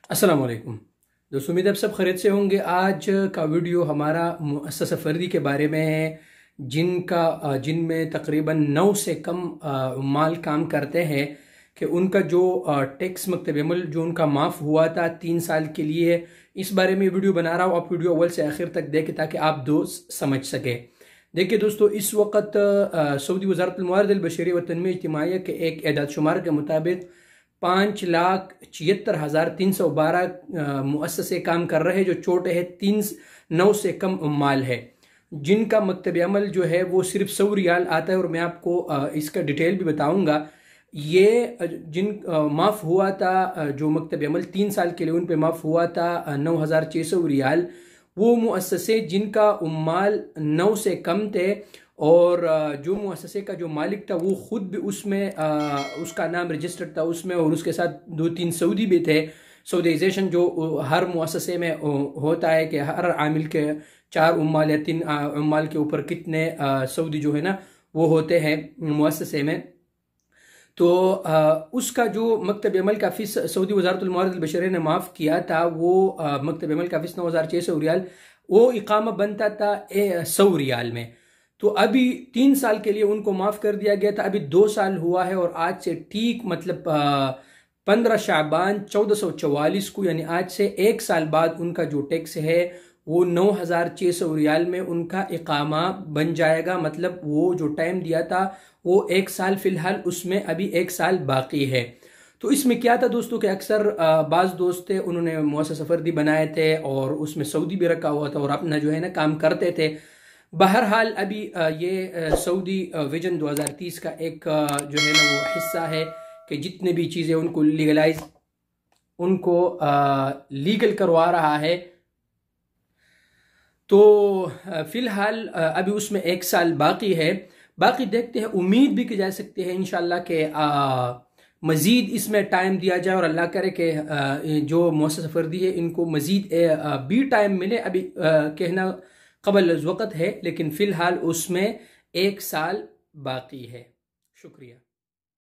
अस्सलाम वालेकुम दोस्तों, उम्मीद है आप सब खैरियत से होंगे। आज का वीडियो हमारा मुअस्ससा फ़र्दी के बारे में है जिनमें तकरीबन 9 से कम माल काम करते हैं कि उनका जो टैक्स मकतब अमल जो उनका माफ़ हुआ था 3 साल के लिए, इस बारे में वीडियो बना रहा हूँ। आप वीडियो अव्वल से आखिर तक देखें ताकि आप दोस्त समझ सके। देखिए दोस्तों, इस वक्त सऊदी वज़ारत अल-मवारिद अल-बशरिया व तनमीया इज्तिमाइया के एक एदाद शुमार के मुताबिक 5,76,312 मुअस्ससे काम कर रहे हैं जो छोटे हैं, 9 से कम माल है, जिनका मकतब अमल जो है वो सिर्फ 100 रियाल आता है। और मैं आपको इसका डिटेल भी बताऊंगा। ये जिन माफ़ हुआ था, जो मकतब अमल 3 साल के लिए उन पे माफ़ हुआ था 9,600 रियाल, वो मुअस्ससे जिनका उम्माल 9 से कम थे और जो मुअस्ससे का जो मालिक था वो ख़ुद भी उसमें उसका नाम रजिस्टर्ड था उसमें, और उसके साथ 2-3 सऊदी भी थे। सऊदीज़ेशन जो हर मुअस्ससे में होता है कि हर आमिल के 4 उम्माल या 3 उम्माल के ऊपर कितने सऊदी जो है ना वो होते हैं मुअस्ससे में। तो उसका जो मकतब अमल का फ़ीस सऊदी वज़ारत अल-मवारिद अल-बशरिया ने माफ़ किया था, वो मकतब अमल का फ़ीस 9,600 रियाल, वो इकामा बनता था 100 रियाल में। तो अभी 3 साल के लिए उनको माफ़ कर दिया गया था। अभी 2 साल हुआ है और आज से ठीक मतलब 15 शाबान 1444 को, यानी आज से 1 साल बाद उनका जो टैक्स है वो 9,600 रियाल में उनका इकामा बन जाएगा। मतलब वो जो टाइम दिया था वो 1 साल, फिलहाल उसमें अभी 1 साल बाकी है। तो इसमें क्या था दोस्तों कि अक्सर बाज़ दोस्त थे, उन्होंने मुअस्ससा फ़र्दी बनाए थे और उसमें सऊदी भी रखा हुआ था और अपना जो है ना काम करते थे। बहरहाल अभी ये सऊदी विजन 2030 का एक जो है ना वो हिस्सा है कि जितने भी चीज़ें उनको लीगल करवा रहा है। तो फ़िलहाल अभी उसमें 1 साल बाकी है। बाकी देखते हैं, उम्मीद भी की जा सकती है इंशाल्लाह के मज़ीद इसमें टाइम दिया जाए और अल्लाह करे कि जो मुअस्ससा फ़र्दी है इनको मज़ीद भी टाइम मिले। अभी कहना क़बल अज़ वक़्त है, लेकिन फ़िलहाल उसमें 1 साल बाकी है। शुक्रिया।